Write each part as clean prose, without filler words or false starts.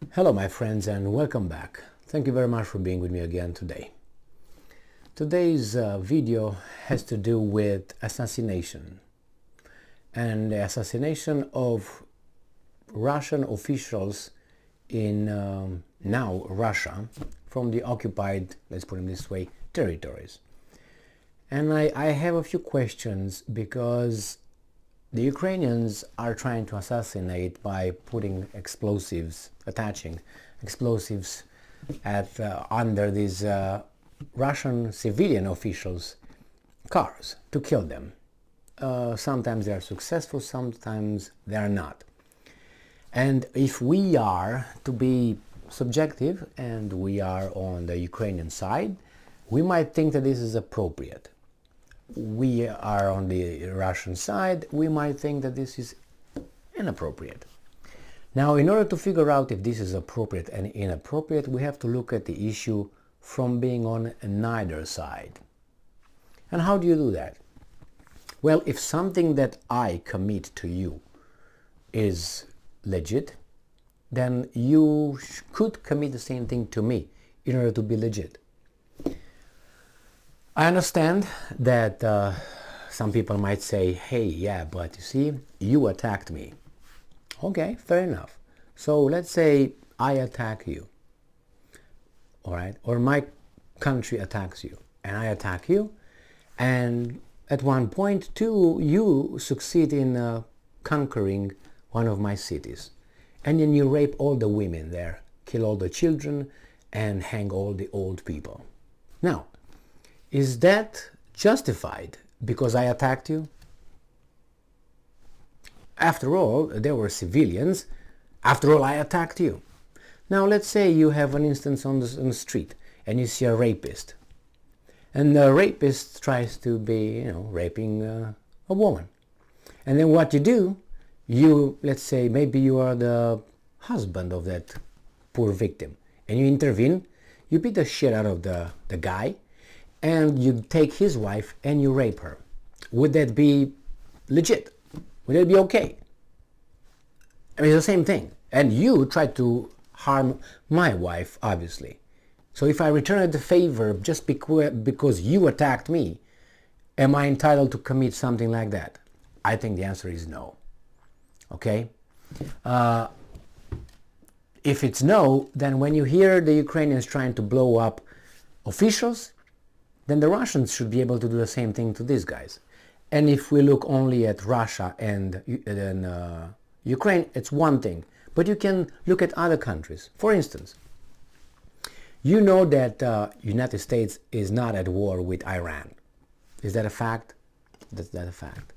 Hello my friends and welcome back. Thank you very much for being with me again today. Today's video has to do with assassination and the assassination of Russian officials in now Russia from the occupied, let's put it this way, territories. And I have a few questions because the Ukrainians are trying to assassinate by putting explosives, attaching explosives at under these Russian civilian officials' cars to kill them. Sometimes they are successful, sometimes they are not. And if we are to be subjective and we are on the Ukrainian side, we might think that this is appropriate. We are on the Russian side, we might think that this is inappropriate. Now, in order to figure out if this is appropriate and inappropriate, we have to look at the issue from being on neither side. And how do you do that? Well, if something that I commit to you is legit, then you could commit the same thing to me in order to be legit. I understand that some people might say, hey, yeah, but you see, you attacked me. Okay, fair enough. So let's say I attack you, all right? Or my country attacks you, and I attack you, and at one point, too, you succeed in conquering one of my cities. And then you rape all the women there, kill all the children, and hang all the old people. Now, is that justified because I attacked you? After all, they were civilians. After all, I attacked you. Now, let's say you have an instance on the street and you see a rapist. And the rapist tries to be, raping a woman. And then what you do, let's say, maybe you are the husband of that poor victim. And you intervene, you beat the shit out of the guy, and you take his wife and you rape her. Would that be legit? Would that be okay? I mean, it's the same thing. And you try to harm my wife, obviously. So if I return the favor just because you attacked me, am I entitled to commit something like that? I think the answer is no. Okay? If it's no, then when you hear the Ukrainians trying to blow up officials, then the Russians should be able to do the same thing to these guys. And if we look only at Russia and Ukraine, it's one thing. But you can look at other countries. For instance, you know that United States is not at war with Iran. Is that a fact? That's a fact.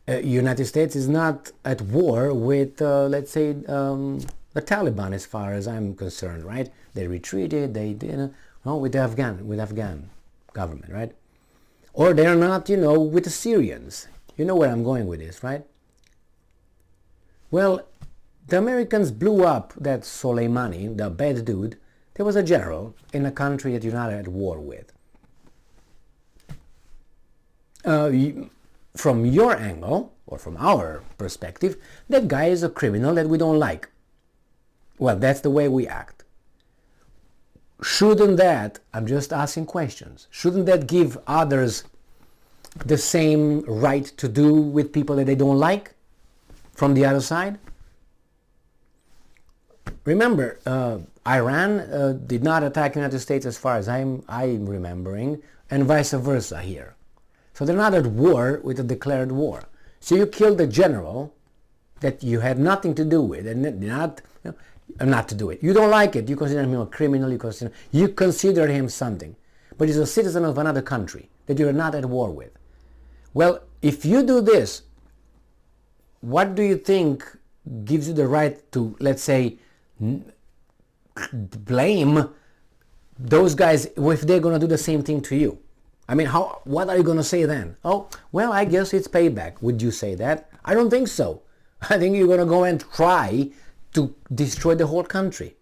United States is not at war with, let's say, the Taliban, as far as I'm concerned, right? They retreated. They did, with the Afghan government, right? Or they're not, with the Syrians. You know where I'm going with this, right? Well, the Americans blew up that Soleimani, the bad dude. There was a general in a country that you're not at war with. From your angle, or from our perspective, that guy is a criminal that we don't like. Well, that's the way we act. Shouldn't that, I'm just asking questions, shouldn't that give others the same right to do with people that they don't like from the other side? Remember, Iran did not attack the United States as far as I'm remembering, and vice versa here. So they're not at war with a declared war. So you killed a general that you had nothing to do with, and not to do it. You don't like it. You consider him a criminal. You consider him something. But he's a citizen of another country that you're not at war with. Well, if you do this, what do you think gives you the right to, let's say, blame those guys if they're going to do the same thing to you? I mean, what are you going to say then? Oh, well, I guess it's payback. Would you say that? I don't think so. I think you're going to go and try to destroy the whole country.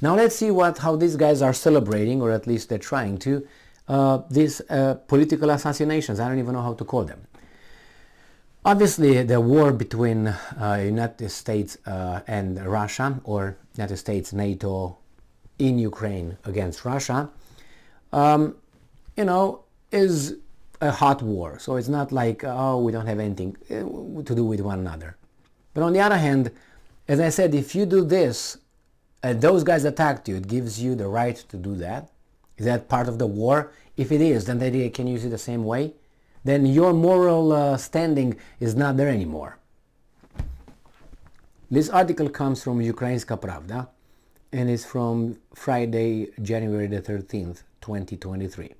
Now let's see how these guys are celebrating, or at least they're trying to, these political assassinations. I don't even know how to call them. Obviously, the war between United States and Russia, or United States, NATO in Ukraine against Russia, you know, is a hot war. So it's not like, oh, we don't have anything to do with one another. But on the other hand, as I said, if you do this and those guys attacked you, it gives you the right to do that. Is that part of the war? If it is, then they can use it the same way. Then your moral standing is not there anymore. This article comes from Ukrainska Pravda and is from Friday, January the 13th, 2023.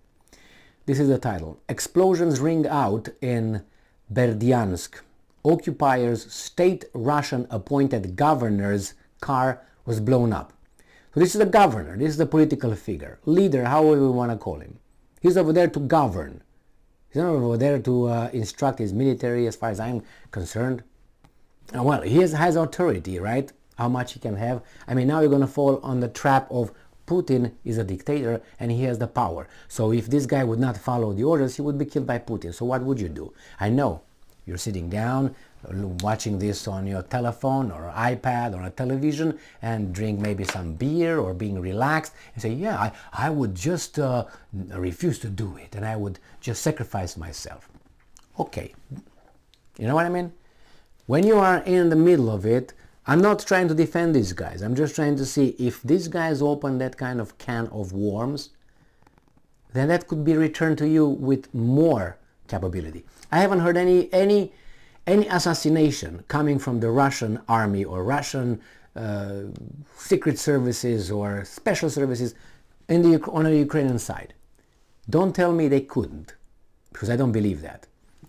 This is the title. Explosions ring out in Berdyansk. Occupiers' state Russian appointed governor's car was blown up. So this is the governor, this is the political figure, leader, however we want to call him. He's over there to govern. He's not over there to instruct his military, as far as I'm concerned. Well, he has authority, right? How much he can have. I mean, now you're going to fall on the trap of Putin is a dictator and he has the power. So if this guy would not follow the orders, he would be killed by Putin. So what would you do? I know you're sitting down, watching this on your telephone or iPad or a television and drink maybe some beer or being relaxed and say, yeah, I would just refuse to do it and I would just sacrifice myself. Okay, you know what I mean? When you are in the middle of it, I'm not trying to defend these guys. I'm just trying to see if these guys open that kind of can of worms, then that could be returned to you with more capability. I haven't heard any assassination coming from the Russian army or Russian secret services or special services on the Ukrainian side. Don't tell me they couldn't, because I don't believe that.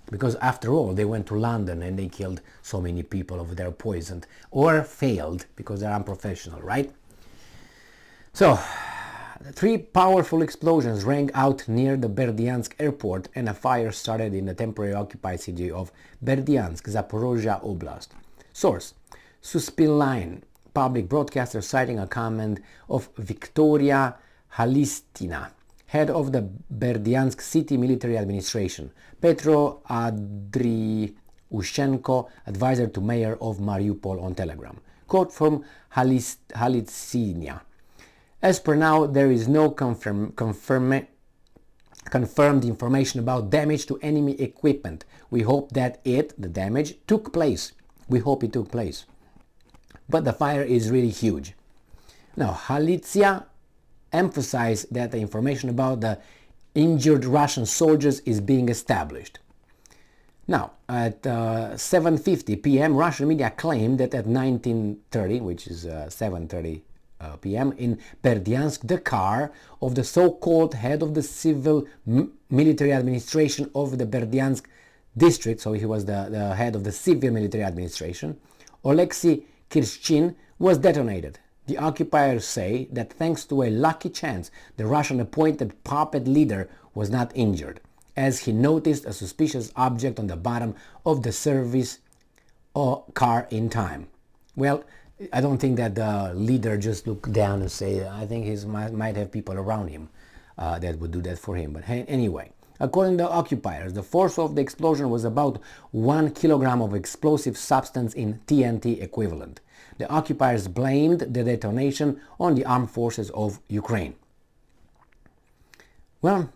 Because after all, they went to London and they killed so many people over there, poisoned, or failed because they're unprofessional, right? So, 3 powerful explosions rang out near the Berdyansk airport and a fire started in the temporarily occupied city of Berdyansk, Zaporozhye Oblast. Source: Suspil public broadcaster citing a comment of Victoria Halistina, head of the Berdyansk city military administration, Petro Andriushenko, advisor to mayor of Mariupol, on Telegram. Quote from Halistina. As per now, there is no confirmed information about damage to enemy equipment. We hope that the damage, took place. We hope it took place. But the fire is really huge. Now, Halizia emphasized that the information about the injured Russian soldiers is being established. Now, at 7:50 p.m., Russian media claimed that at 19:30, which is 7:30 p.m. in Berdyansk, the car of the so-called head of the civil military administration of the Berdyansk district, so he was the head of the civil military administration, Oleksiy Kirschin, was detonated. The occupiers say that thanks to a lucky chance, the Russian appointed puppet leader was not injured, as he noticed a suspicious object on the bottom of the service car in time. Well, I don't think that the leader just looked down and say, I think he might have people around him that would do that for him. But anyway, according to the occupiers, the force of the explosion was about 1 kilogram of explosive substance in TNT equivalent. The occupiers blamed the detonation on the armed forces of Ukraine. Well,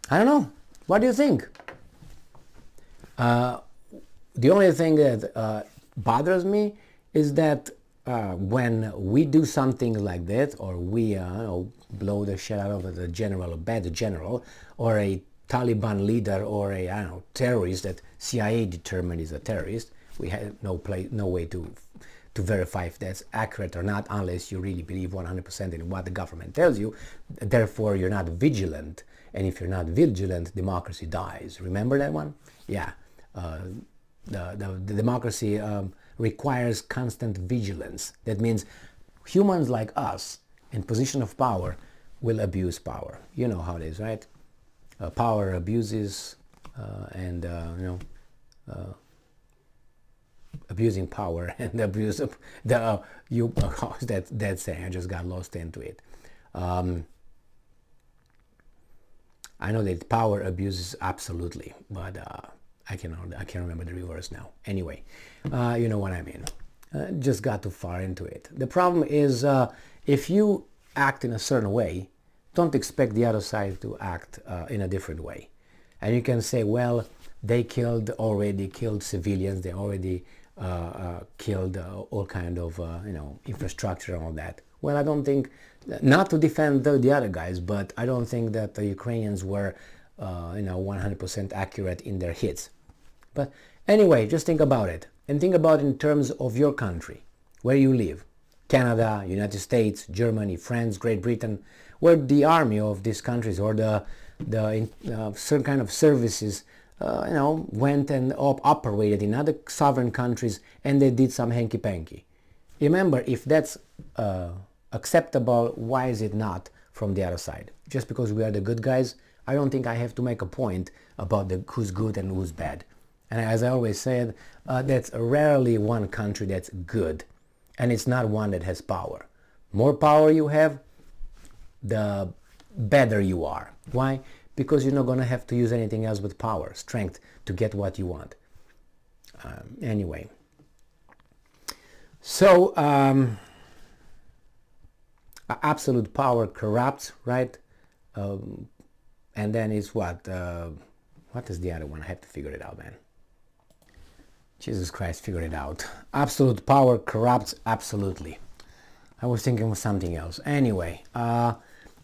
I don't know. What do you think? The only thing that bothers me is that when we do something like that, or we blow the shit out of a general, a bad general, or a Taliban leader, or a terrorist that CIA determined is a terrorist, we have no way to verify if that's accurate or not, unless you really believe 100% in what the government tells you. Therefore, you're not vigilant, and if you're not vigilant, democracy dies. Remember that one? Yeah. The democracy requires constant vigilance. That means humans like us in position of power will abuse power. You know how it is, right? Power abuses abusing power and abuse of that saying. I just got lost into it. I know that power abuses absolutely, but I can't remember the reverse now. Anyway, you know what I mean. Just got too far into it. The problem is if you act in a certain way, don't expect the other side to act in a different way. And you can say, well, they already killed civilians, they already killed all kind of infrastructure and all that. Well, I don't think, not to defend the other guys, but I don't think that the Ukrainians were 100% accurate in their hits. But anyway, just think about it, and think about it in terms of your country, where you live. Canada, United States, Germany, France, Great Britain, where the army of these countries or the certain kind of services went and operated in other sovereign countries, and they did some hanky-panky. Remember, if that's acceptable, why is it not from the other side? Just because we are the good guys, I don't think I have to make a point about who's good and who's bad. And as I always said, that's rarely one country that's good, and it's not one that has power. More power you have, the better you are. Why? Because you're not going to have to use anything else but power, strength, to get what you want. Anyway. So, absolute power corrupts, right? And then it's what? What is the other one? I have to figure it out, man. Jesus Christ, figure it out. Absolute power corrupts absolutely. I was thinking of something else. Anyway, so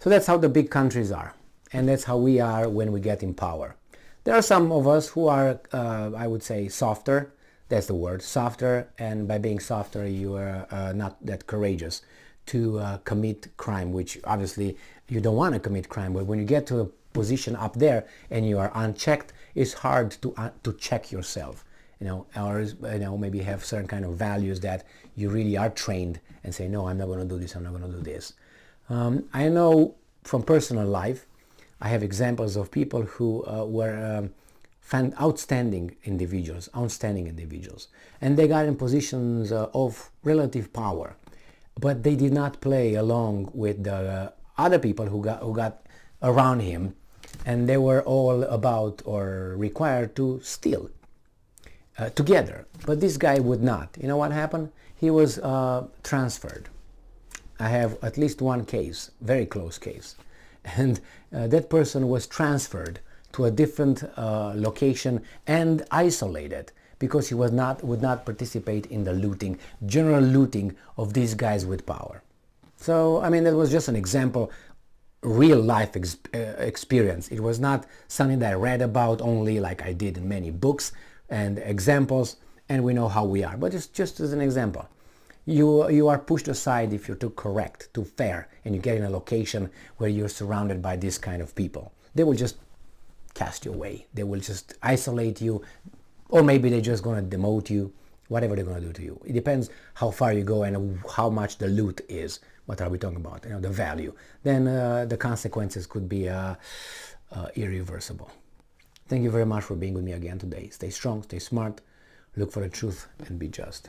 that's how the big countries are. And that's how we are when we get in power. There are some of us who are, I would say, softer. That's the word, softer. And by being softer, you are not that courageous to commit crime, which obviously you don't want to commit crime. But when you get to a position up there and you are unchecked, it's hard to check yourself. Or maybe have certain kind of values that you really are trained and say, no, I'm not going to do this, I'm not going to do this. I know from personal life, I have examples of people who were outstanding individuals, and they got in positions of relative power, but they did not play along with the other people who got around him, and they were all about or required to steal together. But this guy would not. You know what happened? He was transferred. I have at least one case, very close case. And that person was transferred to a different location and isolated because he would not participate in the general looting of these guys with power. So, I mean, that was just an example, real life experience. It was not something that I read about only like I did in many books and examples, and we know how we are. But it's just as an example. You are pushed aside if you're too correct, too fair, and you get in a location where you're surrounded by this kind of people. They will just cast you away. They will just isolate you, or maybe they're just going to demote you, whatever they're going to do to you. It depends how far you go and how much the loot is. What are we talking about? The value. Then the consequences could be irreversible. Thank you very much for being with me again today. Stay strong, stay smart, look for the truth, and be just.